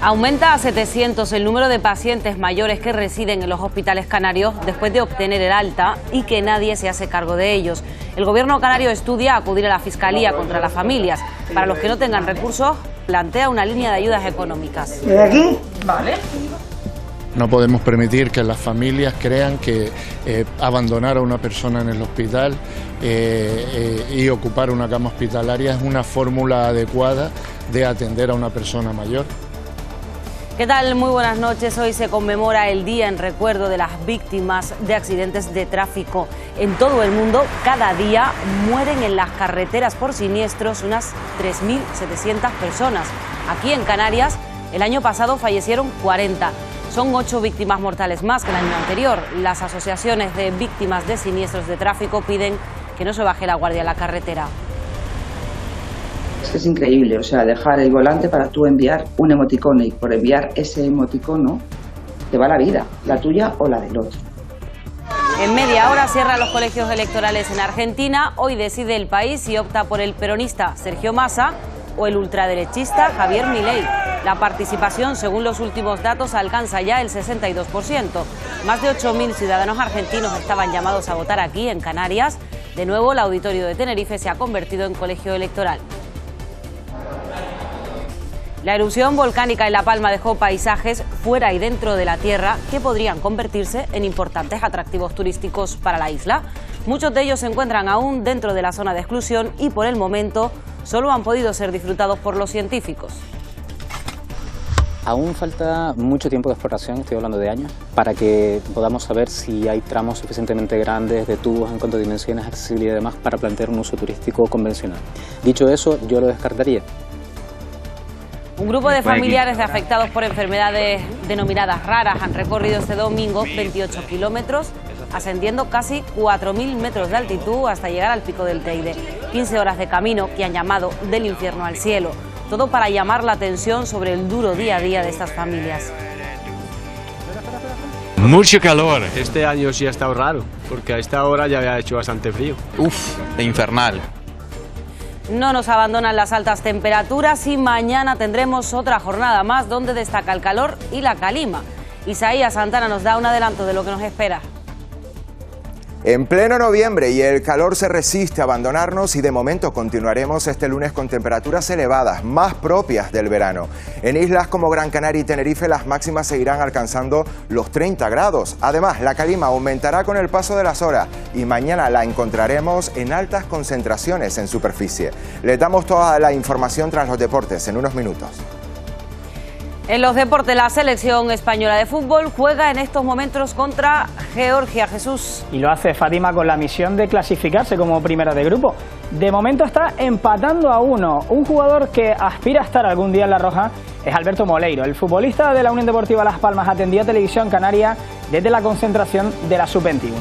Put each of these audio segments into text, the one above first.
Aumenta a 700 el número de pacientes mayores que residen en los hospitales canarios después de obtener el alta y que nadie se hace cargo de ellos. El gobierno canario estudia acudir a la Fiscalía contra las familias. Para los que no tengan recursos, plantea una línea de ayudas económicas. ¿De aquí? Vale. No podemos permitir que las familias crean que abandonar a una persona en el hospital y ocupar una cama hospitalaria es una fórmula adecuada de atender a una persona mayor. ¿Qué tal? Muy buenas noches. Hoy se conmemora el día en recuerdo de las víctimas de accidentes de tráfico. En todo el mundo, cada día mueren en las carreteras por siniestros unas 3.700 personas. Aquí en Canarias, el año pasado fallecieron 40. Son 8 víctimas mortales más que el año anterior. Las asociaciones de víctimas de siniestros de tráfico piden que no se baje la guardia en la carretera. Es que es increíble, o sea, dejar el volante para tú enviar un emoticono y por enviar ese emoticono te va la vida, la tuya o la del otro. En media hora cierran los colegios electorales en Argentina. Hoy decide el país si opta por el peronista Sergio Massa o el ultraderechista Javier Milei. La participación, según los últimos datos, alcanza ya el 62%. Más de 8.000 ciudadanos argentinos estaban llamados a votar aquí, en Canarias. De nuevo, el auditorio de Tenerife se ha convertido en colegio electoral. La erupción volcánica en La Palma dejó paisajes fuera y dentro de la tierra que podrían convertirse en importantes atractivos turísticos para la isla. Muchos de ellos se encuentran aún dentro de la zona de exclusión y por el momento solo han podido ser disfrutados por los científicos. Aún falta mucho tiempo de exploración, estoy hablando de años, para que podamos saber si hay tramos suficientemente grandes de tubos en cuanto a dimensiones, accesibilidad y demás para plantear un uso turístico convencional. Dicho eso, yo lo descartaría. Un grupo de familiares de afectados por enfermedades denominadas raras han recorrido este domingo 28 kilómetros, ascendiendo casi 4.000 metros de altitud hasta llegar al pico del Teide. 15 horas de camino que han llamado del infierno al cielo. Todo para llamar la atención sobre el duro día a día de estas familias. Mucho calor. Este año sí ha estado raro, porque a esta hora ya había hecho bastante frío. Infernal. No nos abandonan las altas temperaturas y mañana tendremos otra jornada más donde destaca el calor y la calima. Isaías Santana nos da un adelanto de lo que nos espera. En pleno noviembre y el calor se resiste a abandonarnos y de momento continuaremos este lunes con temperaturas elevadas, más propias del verano. En islas como Gran Canaria y Tenerife las máximas seguirán alcanzando los 30 grados. Además, la calima aumentará con el paso de las horas y mañana la encontraremos en altas concentraciones en superficie. Les damos toda la información tras los deportes en unos minutos. En los deportes, la selección española de fútbol juega en estos momentos contra Georgia. Jesús. Y lo hace Fátima con la misión de clasificarse como primera de grupo. De momento está empatando a 1. Un jugador que aspira a estar algún día en la roja es Alberto Moleiro. El futbolista de la Unión Deportiva Las Palmas atendía a Televisión Canaria desde la concentración de la Sub-21.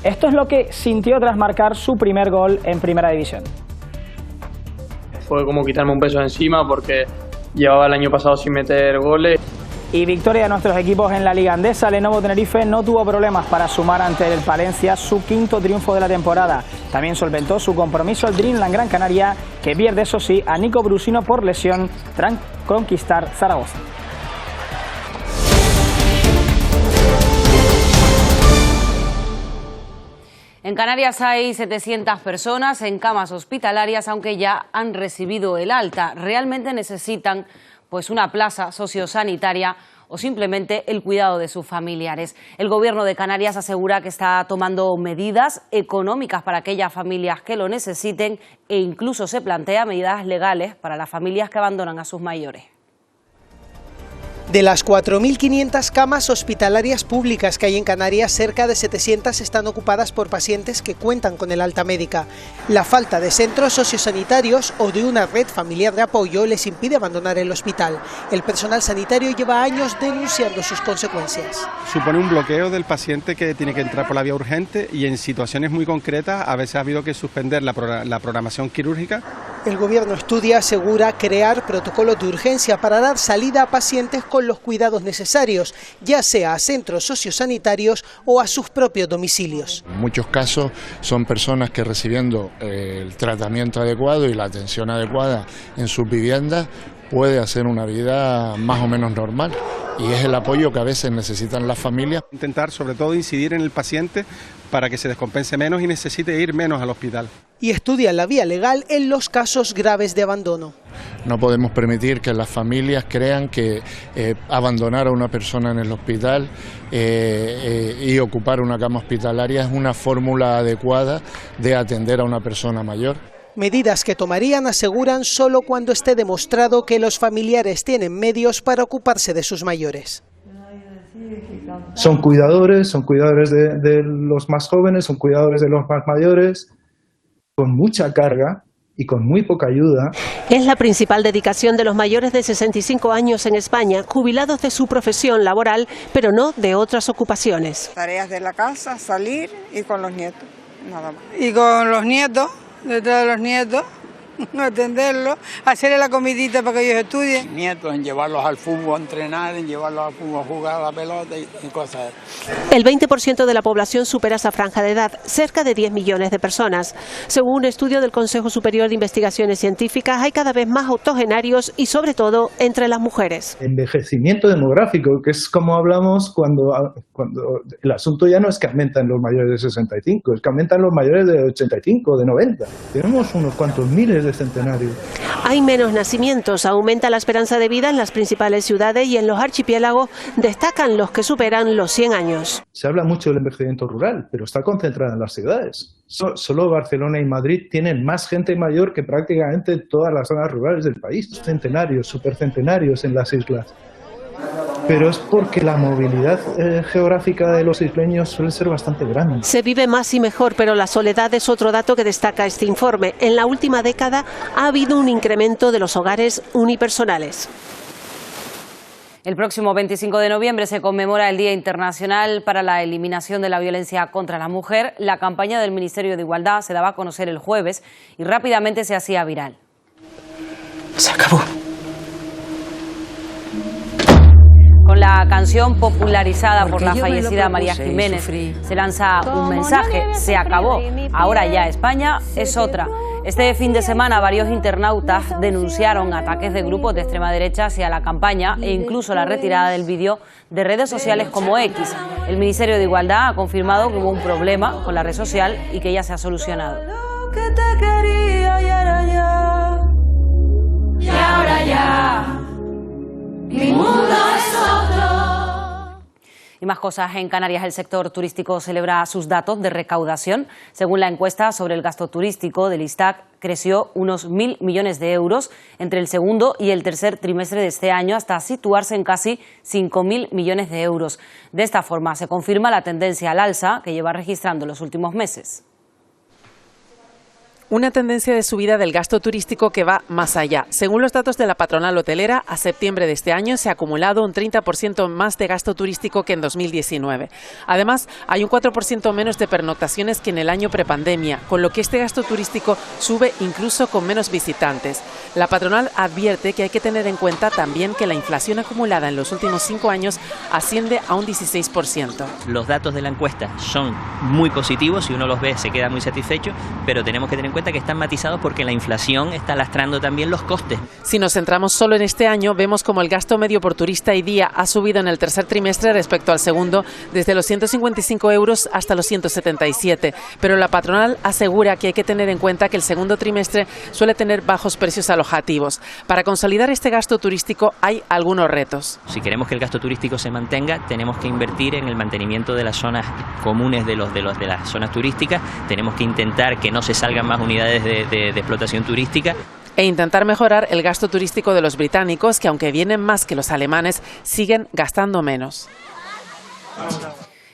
Esto es lo que sintió tras marcar su primer gol en Primera División. Fue como quitarme un peso de encima porque llevaba el año pasado sin meter goles. Y victoria de nuestros equipos en la Liga Andesa. Lenovo Tenerife no tuvo problemas para sumar ante el Palencia su quinto triunfo de la temporada. También solventó su compromiso el Dreamland Gran Canaria, que pierde, eso sí, a Nico Brusino por lesión tras conquistar Zaragoza. En Canarias hay 700 personas en camas hospitalarias, aunque ya han recibido el alta. Realmente necesitan pues una plaza sociosanitaria o simplemente el cuidado de sus familiares. El Gobierno de Canarias asegura que está tomando medidas económicas para aquellas familias que lo necesiten e incluso se plantea medidas legales para las familias que abandonan a sus mayores. De las 4.500 camas hospitalarias públicas que hay en Canarias, cerca de 700 están ocupadas por pacientes que cuentan con el alta médica. La falta de centros sociosanitarios o de una red familiar de apoyo les impide abandonar el hospital. El personal sanitario lleva años denunciando sus consecuencias. Supone un bloqueo del paciente que tiene que entrar por la vía urgente y en situaciones muy concretas a veces ha habido que suspender la programación quirúrgica. El Gobierno estudia, asegura, crear protocolos de urgencia para dar salida a pacientes con los cuidados necesarios, ya sea a centros sociosanitarios o a sus propios domicilios. En muchos casos son personas que recibiendo el tratamiento adecuado y la atención adecuada en sus viviendas puede hacer una vida más o menos normal. Y es el apoyo que a veces necesitan las familias. Intentar sobre todo incidir en el paciente para que se descompense menos y necesite ir menos al hospital. Y estudian la vía legal en los casos graves de abandono. No podemos permitir que las familias crean que abandonar a una persona en el hospital y ocupar una cama hospitalaria es una fórmula adecuada de atender a una persona mayor. Medidas que tomarían, aseguran, solo cuando esté demostrado que los familiares tienen medios para ocuparse de sus mayores. Son cuidadores de los más jóvenes, son cuidadores de los más mayores, con mucha carga y con muy poca ayuda. Es la principal dedicación de los mayores de 65 años en España, jubilados de su profesión laboral, pero no de otras ocupaciones. Tareas de la casa, salir y con los nietos, nada más. Y con los nietos, detrás de los nietos, atenderlos, hacerle la comidita para que ellos estudien. Nietos, en llevarlos al fútbol a entrenar, en llevarlos al fútbol a jugar a la pelota y cosas. El 20% de la población supera esa franja de edad, cerca de 10 millones de personas. Según un estudio del Consejo Superior de Investigaciones Científicas, hay cada vez más octogenarios y sobre todo entre las mujeres. Envejecimiento demográfico, que es como hablamos cuando el asunto ya no es que aumentan los mayores de 65, es que aumentan los mayores de 85, de 90. Tenemos unos cuantos miles de centenarios. Hay menos nacimientos, aumenta la esperanza de vida en las principales ciudades y en los archipiélagos destacan los que superan los 100 años. Se habla mucho del envejecimiento rural, pero está concentrado en las ciudades. Solo Barcelona y Madrid tienen más gente mayor que prácticamente todas las zonas rurales del país. Centenarios, supercentenarios en las islas. Pero es porque la movilidad geográfica de los isleños suele ser bastante grande. Se vive más y mejor, pero la soledad es otro dato que destaca este informe. En la última década ha habido un incremento de los hogares unipersonales. El próximo 25 de noviembre se conmemora el Día Internacional para la Eliminación de la Violencia contra la Mujer. La campaña del Ministerio de Igualdad se daba a conocer el jueves y rápidamente se hacía viral. Se acabó. Con la canción popularizada por la fallecida María Jiménez, se lanza un mensaje: se acabó, ahora ya España es otra. Este fin de semana varios internautas denunciaron ataques de grupos de extrema derecha hacia la campaña e incluso la retirada del vídeo de redes sociales como X. El Ministerio de Igualdad ha confirmado que hubo un problema con la red social y que ya se ha solucionado. Y ahora ya mi mundo es otro. Y más cosas en Canarias. El sector turístico celebra sus datos de recaudación. Según la encuesta sobre el gasto turístico del ISTAC, creció unos 1.000 millones de euros entre el segundo y el tercer trimestre de este año, hasta situarse en casi 5.000 millones de euros. De esta forma se confirma la tendencia al alza que lleva registrando los últimos meses. Una tendencia de subida del gasto turístico que va más allá. Según los datos de la patronal hotelera, a septiembre de este año se ha acumulado un 30% más de gasto turístico que en 2019. Además, hay un 4% menos de pernoctaciones que en el año prepandemia, con lo que este gasto turístico sube incluso con menos visitantes. La patronal advierte que hay que tener en cuenta también que la inflación acumulada en los últimos 5 años asciende a un 16%. Los datos de la encuesta son muy positivos, si uno los ve se queda muy satisfecho, pero tenemos que tener en cuenta que están matizados porque la inflación está lastrando también los costes. Si nos centramos solo en este año, vemos como el gasto medio por turista y día ha subido en el tercer trimestre respecto al segundo, desde los 155 euros hasta los 177. Pero la patronal asegura que hay que tener en cuenta que el segundo trimestre suele tener bajos precios alojativos. Para consolidar este gasto turístico hay algunos retos. Si queremos que el gasto turístico se mantenga, tenemos que invertir en el mantenimiento de las zonas comunes de las zonas turísticas. Tenemos que intentar que no se salgan más unidades de explotación turística. E intentar mejorar el gasto turístico de los británicos, que aunque vienen más que los alemanes, siguen gastando menos.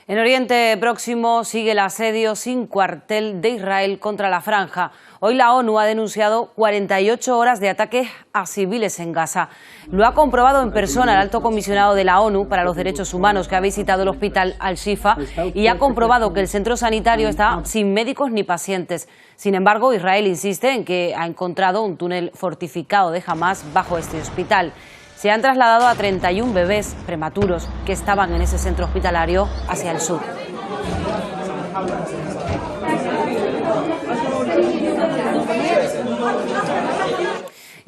En Oriente Próximo sigue el asedio sin cuartel de Israel contra la franja. Hoy la ONU ha denunciado 48 horas de ataques a civiles en Gaza. Lo ha comprobado en persona el alto comisionado de la ONU para los Derechos Humanos, que ha visitado el hospital Al-Shifa y ha comprobado que el centro sanitario está sin médicos ni pacientes. Sin embargo, Israel insiste en que ha encontrado un túnel fortificado de Hamás bajo este hospital. Se han trasladado a 31 bebés prematuros que estaban en ese centro hospitalario hacia el sur.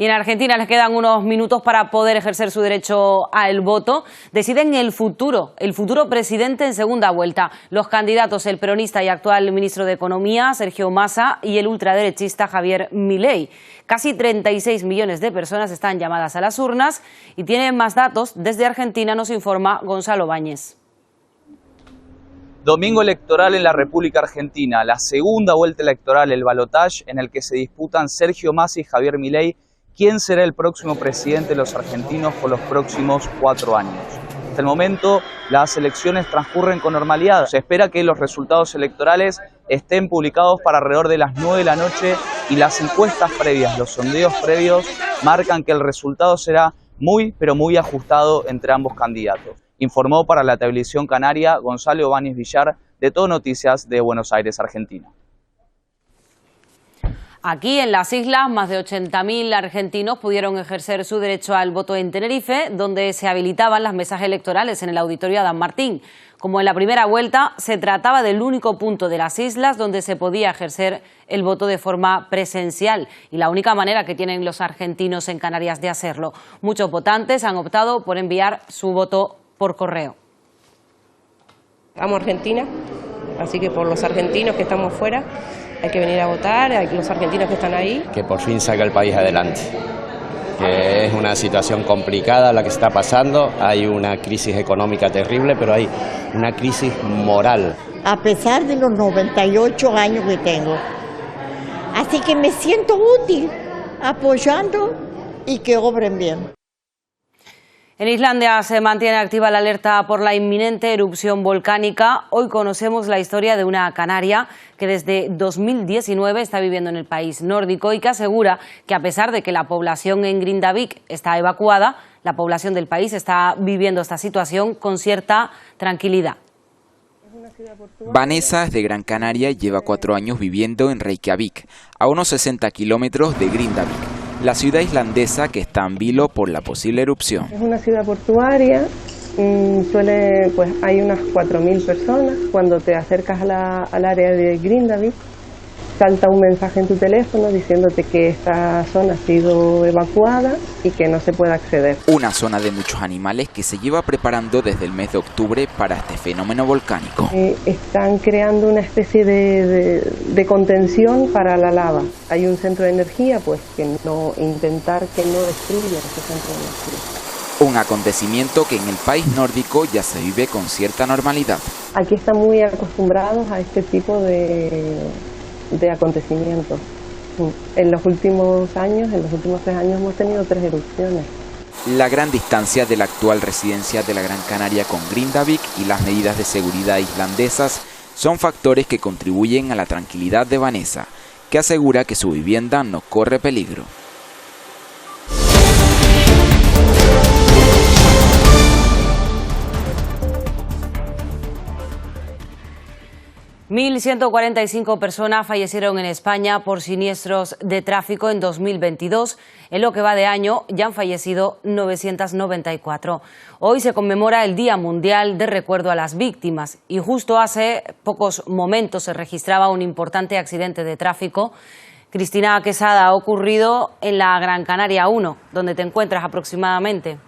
Y en Argentina les quedan unos minutos para poder ejercer su derecho al voto. Deciden el futuro presidente en segunda vuelta. Los candidatos, el peronista y actual ministro de Economía, Sergio Massa, y el ultraderechista Javier Milei. Casi 36 millones de personas están llamadas a las urnas y tienen más datos. Desde Argentina nos informa Gonzalo Báñez. Domingo electoral en la República Argentina, la segunda vuelta electoral, el balotaje, en el que se disputan Sergio Massa y Javier Milei, quién será el próximo presidente de los argentinos por los próximos 4 años. Hasta el momento, las elecciones transcurren con normalidad. Se espera que los resultados electorales estén publicados para alrededor de las 9 de la noche y las encuestas previas, los sondeos previos, marcan que el resultado será muy, pero muy ajustado entre ambos candidatos. Informó para la televisión canaria Gonzalo Báñez Villar, de Todo Noticias de Buenos Aires, Argentina. Aquí en las islas, más de 80.000 argentinos pudieron ejercer su derecho al voto en Tenerife, donde se habilitaban las mesas electorales en el auditorio Adán Martín. Como en la primera vuelta, se trataba del único punto de las islas donde se podía ejercer el voto de forma presencial y la única manera que tienen los argentinos en Canarias de hacerlo. Muchos votantes han optado por enviar su voto por correo. Amo Argentina, así que por los argentinos que estamos fuera, hay que venir a votar, hay los argentinos que están ahí. Que por fin salga el país adelante, que es una situación complicada la que está pasando, hay una crisis económica terrible, pero hay una crisis moral. A pesar de los 98 años que tengo, así que me siento útil, apoyando y que obren bien. En Islandia se mantiene activa la alerta por la inminente erupción volcánica. Hoy conocemos la historia de una canaria que desde 2019 está viviendo en el país nórdico y que asegura que a pesar de que la población en Grindavik está evacuada, la población del país está viviendo esta situación con cierta tranquilidad. Vanessa es de Gran Canaria y lleva 4 años viviendo en Reykjavik, a unos 60 kilómetros de Grindavik, la ciudad islandesa que está en vilo por la posible erupción. Es una ciudad portuaria, hay unas 4.000 personas. Cuando te acercas al área de Grindavik, salta un mensaje en tu teléfono diciéndote que esta zona ha sido evacuada y que no se puede acceder. Una zona de muchos animales que se lleva preparando desde el mes de octubre para este fenómeno volcánico. Están creando una especie de contención para la lava. Hay un centro de energía, intentar que no destruya ese centro de energía. Un acontecimiento que en el país nórdico ya se vive con cierta normalidad. Aquí están muy acostumbrados a este tipo de acontecimientos. En los últimos 3 años hemos tenido 3 erupciones. La gran distancia de la actual residencia de la Gran Canaria con Grindavik y las medidas de seguridad islandesas son factores que contribuyen a la tranquilidad de Vanessa, que asegura que su vivienda no corre peligro. ...1.145 personas fallecieron en España por siniestros de tráfico en 2022. En lo que va de año ya han fallecido 994. Hoy se conmemora el Día Mundial de Recuerdo a las Víctimas y justo hace pocos momentos se registraba un importante accidente de tráfico. Cristina Quesada, ha ocurrido en la Gran Canaria 1, donde te encuentras aproximadamente.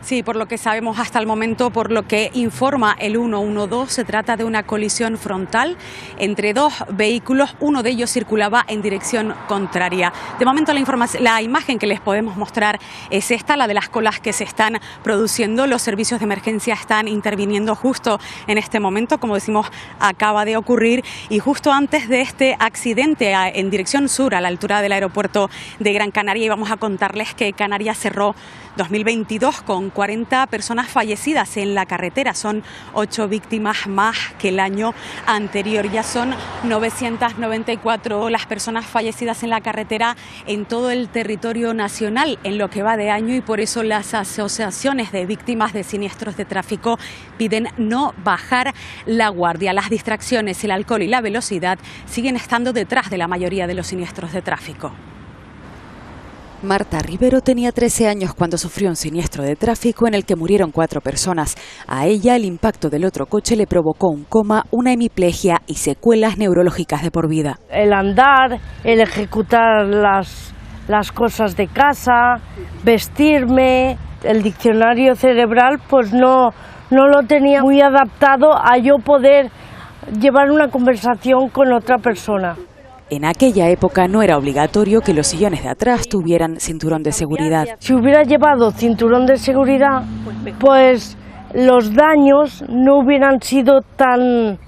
Sí, por lo que sabemos hasta el momento, por lo que informa el 112, se trata de una colisión frontal entre 2 vehículos. Uno de ellos circulaba en dirección contraria. De momento la imagen que les podemos mostrar es esta, la de las colas que se están produciendo. Los servicios de emergencia están interviniendo justo en este momento. Como decimos, acaba de ocurrir y justo antes de este accidente en dirección sur, a la altura del aeropuerto de Gran Canaria, íbamos a contarles que Canarias cerró 2022 con 40 personas fallecidas en la carretera. Son 8 víctimas más que el año anterior. Ya son 994 las personas fallecidas en la carretera en todo el territorio nacional en lo que va de año, y por eso las asociaciones de víctimas de siniestros de tráfico piden no bajar la guardia. Las distracciones, el alcohol y la velocidad siguen estando detrás de la mayoría de los siniestros de tráfico. Marta Rivero tenía 13 años cuando sufrió un siniestro de tráfico en el que murieron 4 personas. A ella el impacto del otro coche le provocó un coma, una hemiplegia y secuelas neurológicas de por vida. El andar, el ejecutar las cosas de casa, vestirme, el diccionario cerebral pues no lo tenía muy adaptado a yo poder llevar una conversación con otra persona. En aquella época no era obligatorio que los sillones de atrás tuvieran cinturón de seguridad. Si hubiera llevado cinturón de seguridad, pues los daños no hubieran sido tan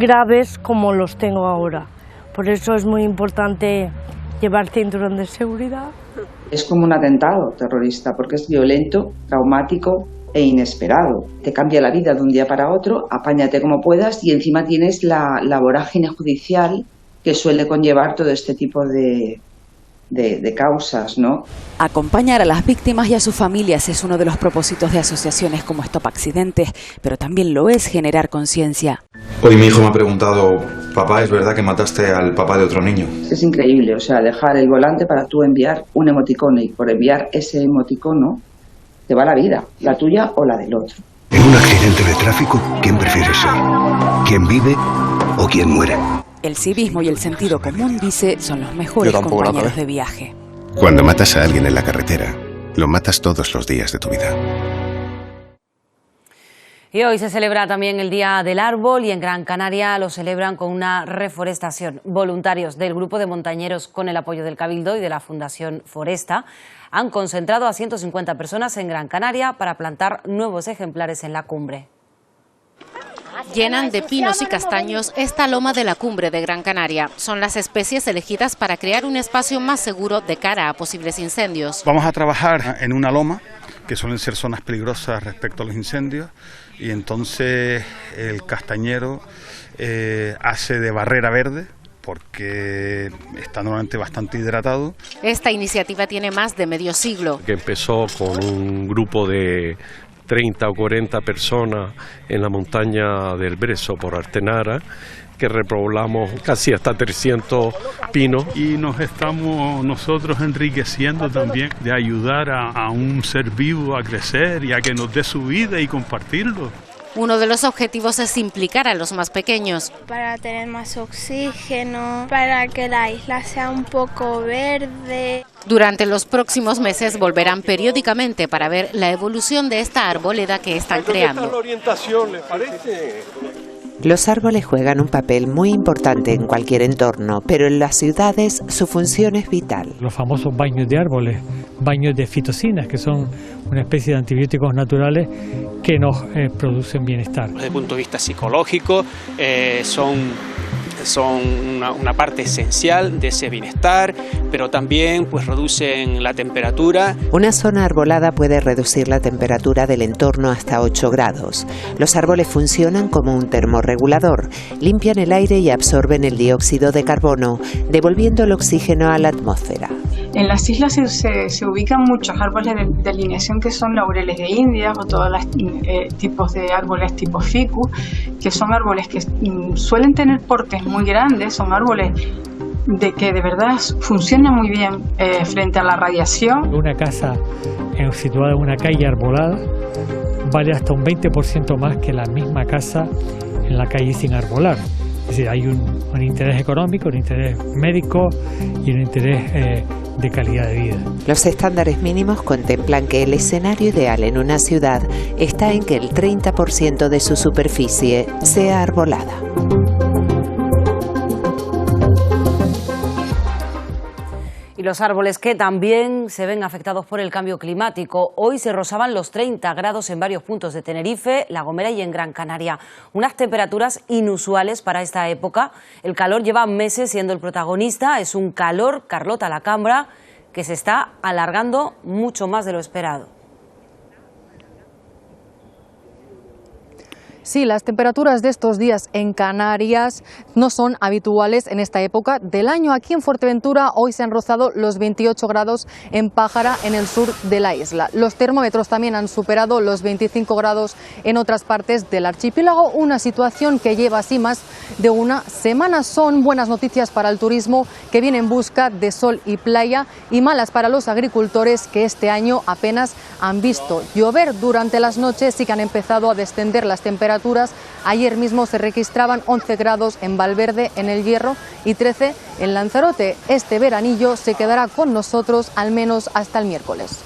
graves como los tengo ahora. Por eso es muy importante llevar cinturón de seguridad. Es como un atentado terrorista porque es violento, traumático e inesperado. Te cambia la vida de un día para otro, apáñate como puedas y encima tienes la vorágine judicial que suele conllevar todo este tipo de causas, ¿no? Acompañar a las víctimas y a sus familias es uno de los propósitos de asociaciones como Stop Accidentes, pero también lo es generar conciencia. Hoy mi hijo me ha preguntado, papá, ¿es verdad que mataste al papá de otro niño? Es increíble, o sea, dejar el volante para tú enviar un emoticono y por enviar ese emoticono te va la vida, la tuya o la del otro. En un accidente de tráfico, ¿quién prefiere ser? ¿Quién vive o quién muere? El civismo y el sentido común, dice, son los mejores compañeros de viaje. Cuando matas a alguien en la carretera, lo matas todos los días de tu vida. Y hoy se celebra también el Día del Árbol y en Gran Canaria lo celebran con una reforestación. Voluntarios del grupo de montañeros con el apoyo del Cabildo y de la Fundación Foresta han concentrado a 150 personas en Gran Canaria para plantar nuevos ejemplares en la cumbre. Llenan de pinos y castaños esta loma de la cumbre de Gran Canaria. Son las especies elegidas para crear un espacio más seguro de cara a posibles incendios. Vamos a trabajar en una loma, que suelen ser zonas peligrosas respecto a los incendios, y entonces el castañero hace de barrera verde, porque está normalmente bastante hidratado. Esta iniciativa tiene más de medio siglo. Que empezó con un grupo de 30 o 40 personas en la montaña del Brezo por Artenara, que repoblamos casi hasta 300 pinos. Y nos estamos nosotros enriqueciendo también de ayudar a un ser vivo a crecer y a que nos dé su vida y compartirlo. Uno de los objetivos es implicar a los más pequeños. Para tener más oxígeno, para que la isla sea un poco verde. Durante los próximos meses volverán periódicamente para ver la evolución de esta arboleda que están creando. Los árboles juegan un papel muy importante en cualquier entorno, pero en las ciudades su función es vital. Los famosos baños de árboles, baños de fitocinas, que son una especie de antibióticos naturales que nos producen bienestar. Desde el punto de vista psicológico, son una parte esencial de ese bienestar, pero también pues reducen la temperatura. Una zona arbolada puede reducir la temperatura del entorno hasta 8 grados. Los árboles funcionan como un termorregulador, limpian el aire y absorben el dióxido de carbono, devolviendo el oxígeno a la atmósfera. En las islas se ubican muchos árboles de alineación que son laureles de Indias o todos los tipos de árboles tipo ficus, que son árboles que suelen tener portes muy grandes, son árboles que de verdad funcionan muy bien frente a la radiación. Una casa situada en una calle arbolada vale hasta un 20% más que la misma casa en la calle sin arbolar. Es decir, hay un interés económico, un interés médico y un interés de calidad de vida. Los estándares mínimos contemplan que el escenario ideal en una ciudad está en que el 30% de su superficie sea arbolada. Y los árboles que también se ven afectados por el cambio climático. Hoy se rozaban los 30 grados en varios puntos de Tenerife, La Gomera y en Gran Canaria. Unas temperaturas inusuales para esta época. El calor lleva meses siendo el protagonista. Es un calor, Carlota Lacambra, que se está alargando mucho más de lo esperado. Sí, las temperaturas de estos días en Canarias no son habituales en esta época del año. Aquí en Fuerteventura hoy se han rozado los 28 grados en Pájara, en el sur de la isla. Los termómetros también han superado los 25 grados en otras partes del archipiélago, una situación que lleva así más de una semana. Son buenas noticias para el turismo, que viene en busca de sol y playa, y malas para los agricultores, que este año apenas han visto llover. Durante las noches sí que han empezado a descender las temperaturas. Ayer mismo se registraban 11 grados en Valverde, en El Hierro, y 13 en Lanzarote. Este veranillo se quedará con nosotros al menos hasta el miércoles.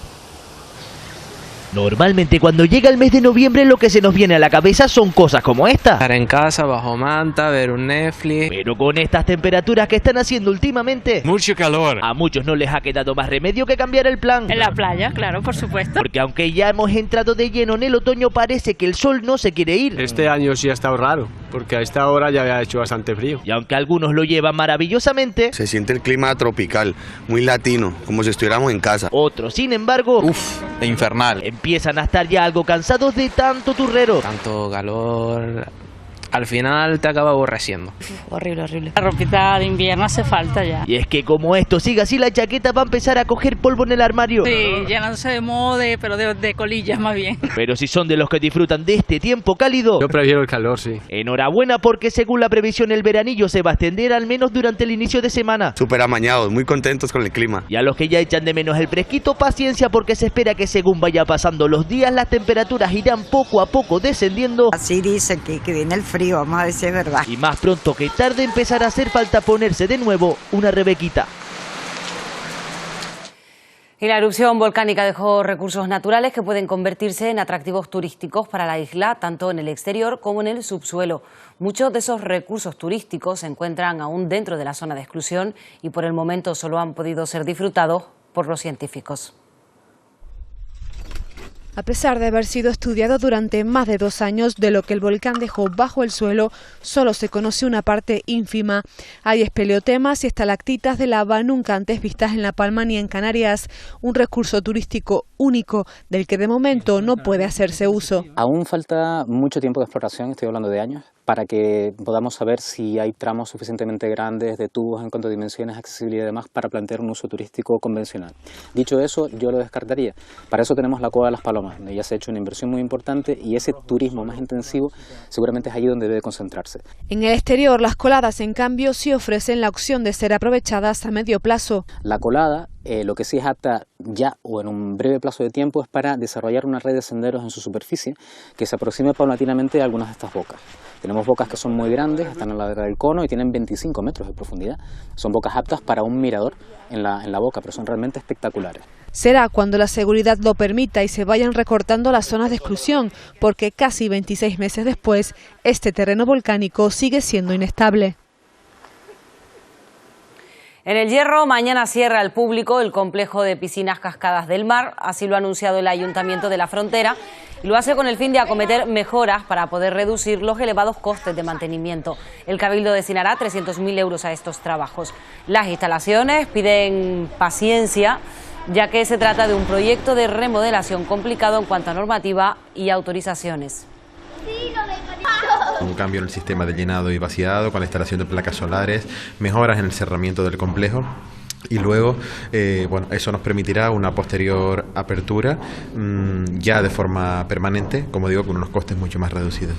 Normalmente cuando llega el mes de noviembre lo que se nos viene a la cabeza son cosas como esta. Estar en casa, bajo manta, ver un Netflix. Pero con estas temperaturas que están haciendo últimamente, mucho calor. A muchos no les ha quedado más remedio que cambiar el plan. En la playa, claro, por supuesto. Porque aunque ya hemos entrado de lleno en el otoño, parece que el sol no se quiere ir. Este año sí ha estado raro, porque a esta hora ya había hecho bastante frío. Y aunque algunos lo llevan maravillosamente, se siente el clima tropical, muy latino, como si estuviéramos en casa. Otros, sin embargo, infernal. Empiezan a estar ya algo cansados de tanto turrero. Tanto calor, al final te acaba aborreciendo. Horrible, horrible. La ropita de invierno hace falta ya. Y es que como esto sigue así, la chaqueta va a empezar a coger polvo en el armario. Sí, llenándose de mode, pero de colillas más bien. Pero si son de los que disfrutan de este tiempo cálido, yo prefiero el calor, sí. Enhorabuena, porque según la previsión el veranillo se va a extender al menos durante el inicio de semana. Súper amañados, muy contentos con el clima. Y a los que ya echan de menos el fresquito, paciencia, porque se espera que según vaya pasando los días las temperaturas irán poco a poco descendiendo. Así dicen que viene el frío, vamos a decir verdad. Y más pronto que tarde empezará a hacer falta ponerse de nuevo una rebequita. Y la erupción volcánica dejó recursos naturales que pueden convertirse en atractivos turísticos para la isla, tanto en el exterior como en el subsuelo. Muchos de esos recursos turísticos se encuentran aún dentro de la zona de exclusión y por el momento solo han podido ser disfrutados por los científicos. A pesar de haber sido estudiado durante más de 2 años, de lo que el volcán dejó bajo el suelo, solo se conoce una parte ínfima. Hay espeleotemas y estalactitas de lava nunca antes vistas en La Palma ni en Canarias, un recurso turístico único del que de momento no puede hacerse uso. Aún falta mucho tiempo de exploración, estoy hablando de años, para que podamos saber si hay tramos suficientemente grandes de tubos en cuanto a dimensiones, accesibilidad y demás para plantear un uso turístico convencional. Dicho eso, yo lo descartaría. Para eso tenemos la Cueva de las Palomas, donde ya se ha hecho una inversión muy importante y ese turismo más intensivo seguramente es allí donde debe concentrarse. En el exterior, las coladas, en cambio, sí ofrecen la opción de ser aprovechadas a medio plazo. La colada, lo que sí es apta ya o en un breve plazo de tiempo es para desarrollar una red de senderos en su superficie que se aproxime paulatinamente a algunas de estas bocas. Tenemos bocas que son muy grandes, están a la ladera del cono y tienen 25 metros de profundidad. Son bocas aptas para un mirador en la boca, pero son realmente espectaculares. Será cuando la seguridad lo permita y se vayan recortando las zonas de exclusión, porque casi 26 meses después, este terreno volcánico sigue siendo inestable. En El Hierro, mañana cierra al público el complejo de piscinas Cascadas del Mar, así lo ha anunciado el Ayuntamiento de La Frontera, y lo hace con el fin de acometer mejoras para poder reducir los elevados costes de mantenimiento. El Cabildo destinará 300.000 euros a estos trabajos. Las instalaciones piden paciencia, ya que se trata de un proyecto de remodelación complicado en cuanto a normativa y autorizaciones. Un cambio en el sistema de llenado y vaciado con la instalación de placas solares, mejoras en el cerramiento del complejo y luego eso nos permitirá una posterior apertura ya de forma permanente, como digo, con unos costes mucho más reducidos.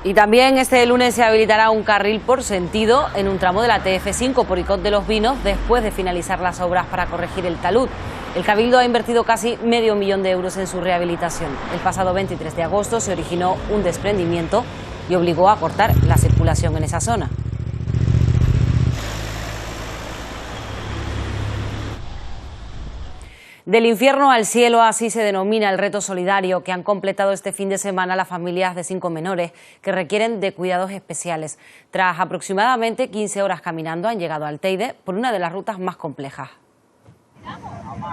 Y también este lunes se habilitará un carril por sentido en un tramo de la TF5 por Icot de los Vinos después de finalizar las obras para corregir el talud. El Cabildo ha invertido casi $500.000 de euros en su rehabilitación. El pasado 23 de agosto se originó un desprendimiento y obligó a cortar la circulación en esa zona. Del infierno al cielo, así se denomina el reto solidario que han completado este fin de semana las familias de 5 menores que requieren de cuidados especiales. Tras aproximadamente 15 horas caminando han llegado al Teide por una de las rutas más complejas.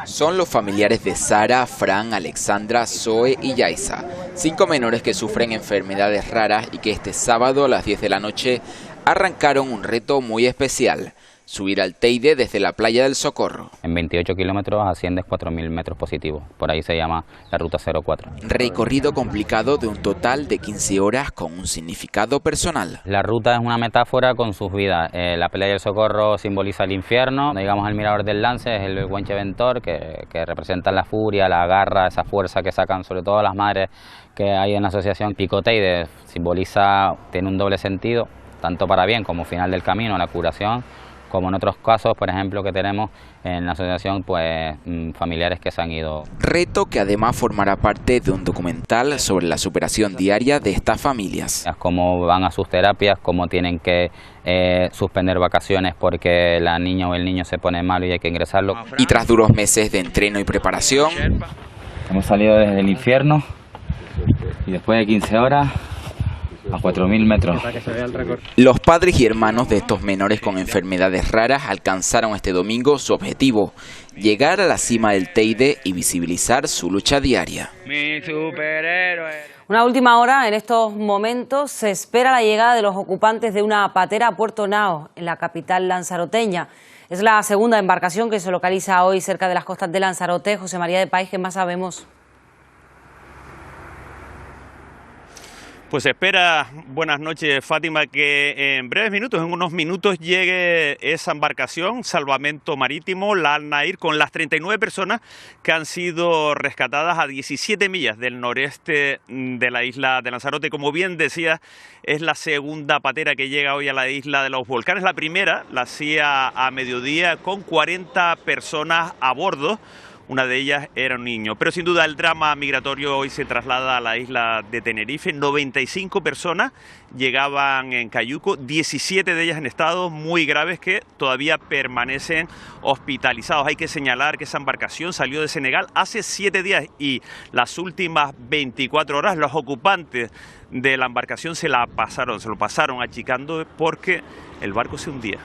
Son los familiares de Sara, Fran, Alexandra, Zoe y Yaisa, 5 menores que sufren enfermedades raras y que este sábado a las 10 de la noche arrancaron un reto muy especial. subir al Teide desde la playa del Socorro. En 28 kilómetros asciendes 4.000 metros positivos, por ahí se llama la ruta 04. Recorrido complicado de un total de 15 horas con un significado personal. La ruta es una metáfora con sus vidas. La playa del Socorro simboliza el infierno, digamos el mirador del Lance es el Guenche Ventor, que representa la furia, la garra, esa fuerza que sacan sobre todo las madres que hay en la asociación. Pico Teide simboliza, tiene un doble sentido, tanto para bien como final del camino, la curación, como en otros casos, por ejemplo, que tenemos en la asociación, pues familiares que se han ido. Reto que además formará parte de un documental sobre la superación diaria de estas familias. Cómo van a sus terapias, cómo tienen que suspender vacaciones porque la niña o el niño se pone malo y hay que ingresarlo. Y tras duros meses de entreno y preparación, hemos salido desde el infierno y después de 15 horas a 4.000 metros. Los padres y hermanos de estos menores con enfermedades raras alcanzaron este domingo su objetivo, llegar a la cima del Teide y visibilizar su lucha diaria. Mi superhéroe. Una última hora, en estos momentos se espera la llegada de los ocupantes de una patera a Puerto Nao, en la capital lanzaroteña. Es la segunda embarcación que se localiza hoy cerca de las costas de Lanzarote. José María de País, ¿qué más sabemos? Pues espera, buenas noches Fátima, que en breves minutos, en unos minutos llegue esa embarcación, Salvamento Marítimo, la Al Nair, con las 39 personas que han sido rescatadas a 17 millas del noreste de la isla de Lanzarote. Como bien decía, es la segunda patera que llega hoy a la isla de los Volcanes. La primera la hacía a mediodía con 40 personas a bordo. Una de ellas era un niño. Pero sin duda el drama migratorio hoy se traslada a la isla de Tenerife. 95 personas llegaban en Cayuco, 17 de ellas en estados muy graves que todavía permanecen hospitalizados. Hay que señalar que esa embarcación salió de Senegal hace 7 días y las últimas 24 horas los ocupantes de la embarcación se lo pasaron achicando porque el barco se hundía.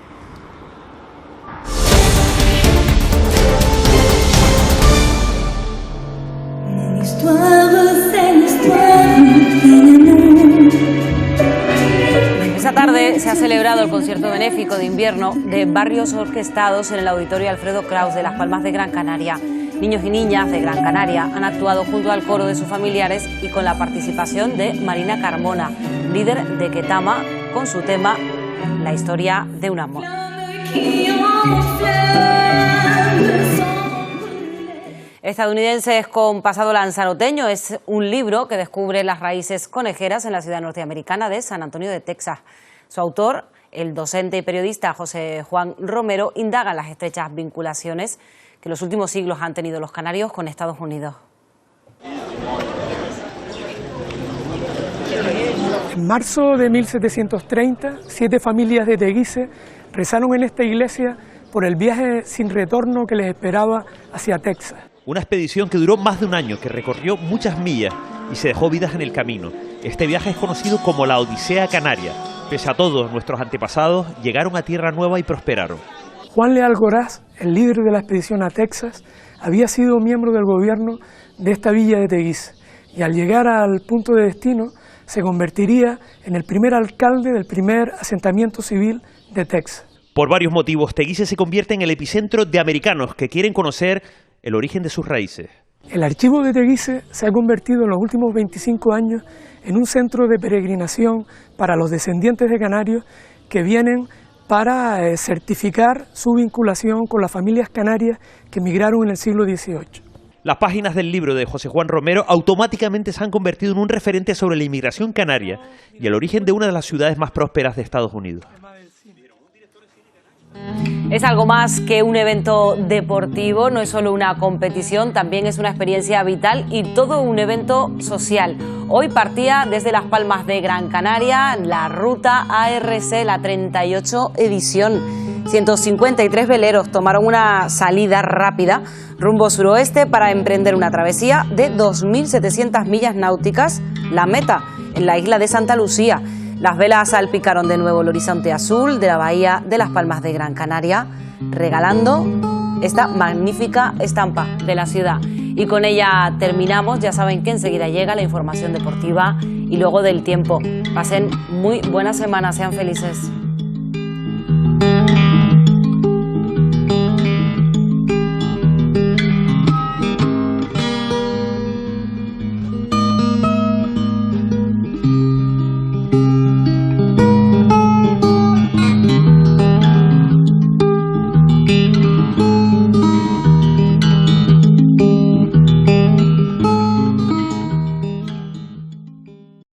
Esta tarde se ha celebrado el concierto benéfico de invierno de Barrios Orquestados en el Auditorio Alfredo Kraus de Las Palmas de Gran Canaria. Niños y niñas de Gran Canaria han actuado junto al coro de sus familiares y con la participación de Marina Carmona, líder de Ketama, con su tema La historia de un amor. Estadounidenses con pasado lanzaroteño es un libro que descubre las raíces conejeras en la ciudad norteamericana de San Antonio de Texas. Su autor, el docente y periodista José Juan Romero, indaga en las estrechas vinculaciones que en los últimos siglos han tenido los canarios con Estados Unidos. En marzo de 1730, 7 familias de Teguise rezaron en esta iglesia por el viaje sin retorno que les esperaba hacia Texas. Una expedición que duró más de un año, que recorrió muchas millas y se dejó vidas en el camino. Este viaje es conocido como la Odisea Canaria. Pese a todo, nuestros antepasados llegaron a tierra nueva y prosperaron. Juan Leal Goraz, el líder de la expedición a Texas, había sido miembro del gobierno de esta villa de Teguise y al llegar al punto de destino se convertiría en el primer alcalde del primer asentamiento civil de Texas. Por varios motivos, Teguise se convierte en el epicentro de americanos que quieren conocer el origen de sus raíces. El archivo de Teguise se ha convertido en los últimos 25 años en un centro de peregrinación para los descendientes de canarios que vienen para certificar su vinculación con las familias canarias que emigraron en el siglo XVIII. Las páginas del libro de José Juan Romero automáticamente se han convertido en un referente sobre la inmigración canaria y el origen de una de las ciudades más prósperas de Estados Unidos. Es algo más que un evento deportivo, no es solo una competición, también es una experiencia vital y todo un evento social. Hoy partía desde Las Palmas de Gran Canaria la ruta ARC, la 38 edición. 153 veleros tomaron una salida rápida rumbo suroeste para emprender una travesía de 2.700 millas náuticas, la meta en la isla de Santa Lucía. Las velas salpicaron de nuevo el horizonte azul de la bahía de Las Palmas de Gran Canaria, regalando esta magnífica estampa de la ciudad. Y con ella terminamos. Ya saben que enseguida llega la información deportiva y luego del tiempo. Pasen muy buena semana, sean felices.